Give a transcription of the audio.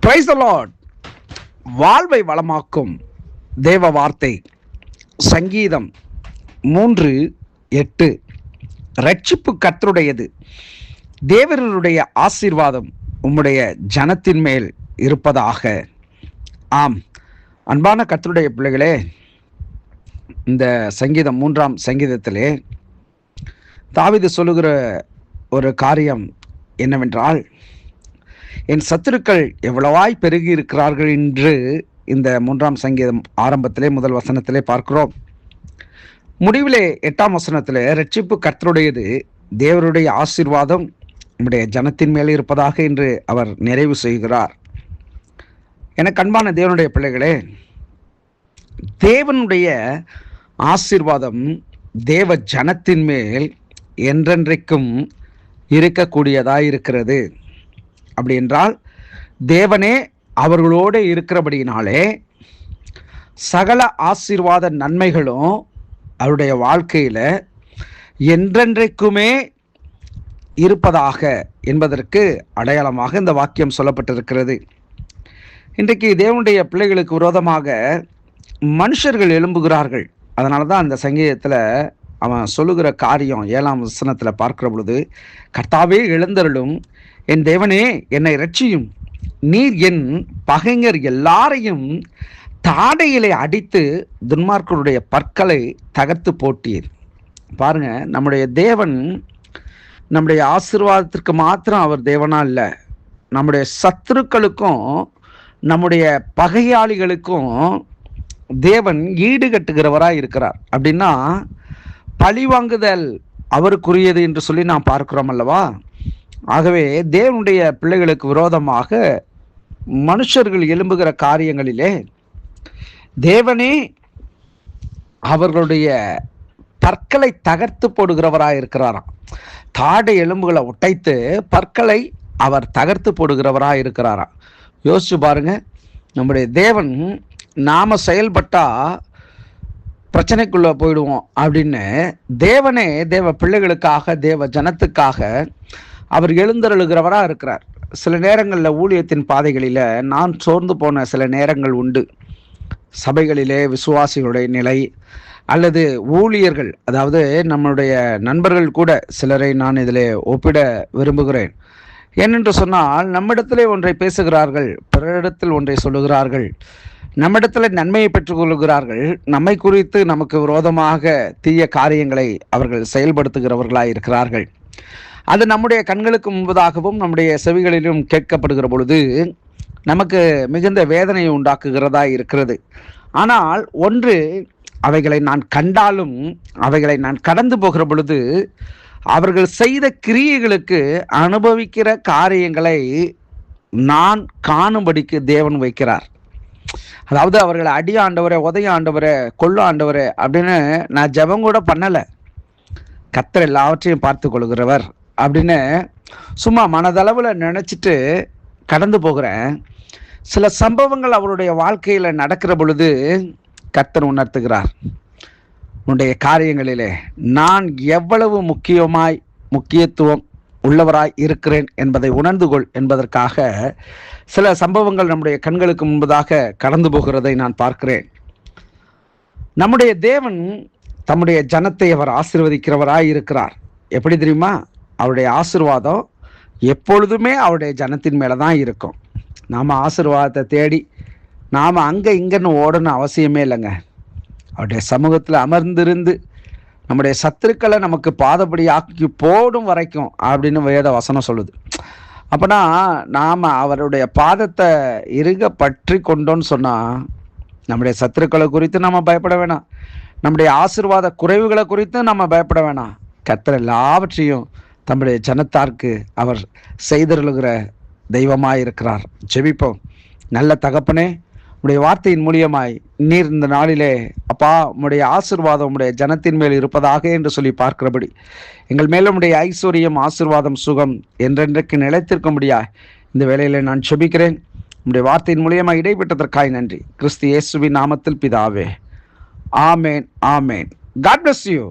Praise the Lord. வாழ்வை வளமாக்கும் தேவ வார்த்தை. சங்கீதம் 3:8. ரட்சிப்பு கர்த்தருடையது, தேவனுடைய ஆசீர்வாதம் உம்முடைய ஜனத்தின் மேல் இருப்பதாக. ஆம், அன்பான கர்த்தருடைய பிள்ளைகளே, இந்த சங்கீதம் 3ஆம் சங்கீதத்திலே தாவீது சொல்லுகிற ஒரு காரியம் என்னவென்றால், என் சத்துருக்கள் எவ்வளவாய் பெருகி இருக்கிறார்கள் என்று இந்த 3ஆம் சங்கீதம் ஆரம்பத்திலே முதல் வசனத்திலே பார்க்கிறோம். முடிவிலே 8ஆம் வசனத்திலே ரட்சிப்பு கர்த்தருடையது, தேவனுடைய ஆசீர்வாதம் நம்முடைய ஜனத்தின் மேலே இருப்பதாக என்று அவர் நிறைவு செய்கிறார். எனக்கு அன்பான தேவனுடைய பிள்ளைகளே, தேவனுடைய ஆசீர்வாதம் தேவ ஜனத்தின் மேல் என்றென்றைக்கும் இருக்கக்கூடியதாய் இருக்கிறது. அப்படி என்றால் தேவனே அவர்களோடு இருக்கிறபடியினாலே சகல ஆசீர்வாத நன்மைகளும் அவருடைய வாழ்க்கையில் என்றென்றைக்குமே இருப்பதாக என்பதற்கு அடையாளமாக இந்த வாக்கியம் சொல்லப்பட்டிருக்கிறது. இன்றைக்கு தேவனுடைய பிள்ளைகளுக்கு விரோதமாக மனுஷர்கள் எழும்புகிறார்கள். அதனால தான் அந்த சங்கீதத்தில் அவன் சொல்லுகிற காரியம் 7ஆம் வசனத்தில் பார்க்கிற பொழுது, கர்த்தாவே எழுந்தருளும், என் தேவனே என்னை இரட்சியும், நீர் என் பகைஞர் எல்லாரையும் தாடையிலே அடித்து துன்மார்க்கருடைய பற்களை தகர்த்து போட்டீர். பாருங்க, நம்முடைய தேவன் நம்முடைய ஆசீர்வாதத்திற்கு மாத்திரம் அவர் தேவனா இல்லை, நம்முடைய சத்துருக்களுக்கும் நம்முடைய பகையாளிகளுக்கும் தேவன் ஈடு கட்டுகிறவராக இருக்கிறார். அப்படின்னா பழிவாங்குதல் அவருக்குரியது என்று சொல்லி நாம் பார்க்கிறோம் அல்லவா? ஆகவே தேவனுடைய பிள்ளைகளுக்கு விரோதமாக மனுஷர்கள் எழும்புகிற காரியங்களிலே தேவனே அவர்களுடைய பற்களை தகர்த்து போடுகிறவராக இருக்கிறாராம். தாடை எலும்புகளை உடைத்து பற்களை அவர் தகர்த்து போடுகிறவராக இருக்கிறாராம். யோசிச்சு பாருங்க, நம்முடைய தேவன் நாம செயல்பட்டா பிரச்சனைக்குள்ள போயிடுவோம் அப்படின்னு தேவனே தேவ பிள்ளைகளுக்காக தேவ ஜனத்துக்காக அவர் எழுந்தருளுகிறவராக இருக்கிறார். சில நேரங்களில் ஊழியத்தின் பாதைகளில் நான் சோர்ந்து போன சில நேரங்கள் உண்டு. சபைகளிலே விசுவாசிகளுடைய நிலை அல்லது ஊழியர்கள், அதாவது நம்மளுடைய நண்பர்கள் கூட சிலரை நான் இதில் ஒப்பிட விரும்புகிறேன். ஏனென்று சொன்னால், நம்மிடத்திலே ஒன்றை பேசுகிறார்கள், பிறரிடத்தில் ஒன்றை சொல்லுகிறார்கள், நம்மிடத்தில் நன்மையை பெற்றுக்கொள்கிறார்கள், நம்மை குறித்து நமக்கு விரோதமாக தீய காரியங்களை அவர்கள் செயல்படுத்துகிறவர்களாக இருக்கிறார்கள். அது நம்முடைய கண்களுக்கு முன்பதாகவும் நம்முடைய செவிகளிலும் கேட்கப்படுகிற பொழுது நமக்கு மிகுந்த வேதனையை உண்டாக்குகிறதா இருக்கிறது. ஆனால் ஒன்று, அவைகளை நான் கண்டாலும் அவைகளை நான் கடந்து போகிற பொழுது அவர்கள் செய்த கிரியைகளுக்கு அனுபவிக்கிற காரியங்களை நான் காணும்படிக்கு தேவன் வைக்கிறார். அதாவது அவர்களை அடி ஆண்டவரே, உதய ஆண்டவரே, கொள்ள ஆண்டவரே அப்படின்னு நான் ஜெபம் கூட பண்ணலை, கர்த்தர் எல்லாவற்றையும் பார்த்து கொள்கிறவர் அப்படின்னு சும்மா மனதளவில் நினச்சிட்டு கடந்து போகிறேன். சில சம்பவங்கள் அவருடைய வாழ்க்கையில் நடக்கிற பொழுது கர்த்தர் உணர்த்துகிறார், உன்னுடைய காரியங்களிலே நான் எவ்வளவு முக்கியத்துவம் உள்ளவராய் இருக்கிறேன் என்பதை உணர்ந்து கொள் என்பதற்காக சில சம்பவங்கள் நம்முடைய கண்களுக்கு முன்பதாக கடந்து போகிறதை நான் பார்க்கிறேன். நம்முடைய தேவன் தம்முடைய ஜனத்தை அவர் ஆசீர்வதிக்கிறவராய் இருக்கிறார். எப்படி தெரியுமா? அவருடைய ஆசீர்வாதம் எப்பொழுதுமே அவருடைய ஜனத்தின் மேலே தான் இருக்கும். நாம் ஆசீர்வாதத்தை தேடி நாம் அங்கே இங்கன்னு ஓடணும் அவசியமே இல்லைங்க. அவருடைய சமூகத்தில் அமர்ந்திருந்து நம்முடைய சத்துருக்களை நமக்கு பாதப்படி ஆக்கி போடும் வரைக்கும் அப்படின்னு வேத வசனம் சொல்லுது. அப்போனா நாம் அவருடைய பாதத்தை இறுக பற்றி கொண்டோன்னு சொன்னால் நம்முடைய சத்துருக்களை குறித்து நம்ம பயப்பட வேணாம், நம்முடைய ஆசீர்வாத குறைவுகளை குறித்து நம்ம பயப்பட வேணாம். கர்த்தர் எல்லாவற்றையும் தம்முடைய ஜனத்தாருக்கு அவர் செய்தருளுகிற தெய்வமாய் இருக்கிறார். ஜெபிப்போம். நல்ல தகப்பனே, உடைய வார்த்தையின் மூலியமாய் நீர் இந்த நாளிலே அப்பா உம்முடைய ஆசீர்வாதம் உம்முடைய ஜனத்தின் மேல் இருப்பதாக என்று சொல்லி பார்க்கிறபடி எங்கள் மேலும் உடைய ஐஸ்வர்யம், ஆசீர்வாதம், சுகம் என்றென்றைக்கு நிலைத்திருக்கும்படியாய் இந்த வேளையிலே நான் ஜெபிக்கிறேன். உம்முடைய வார்த்தையின் மூலியமாய் இடைப்பட்டதற்காய் நன்றி. கிறிஸ்து இயேசுவின் நாமத்தில் பிதாவே, ஆமேன், ஆமேன். God bless you.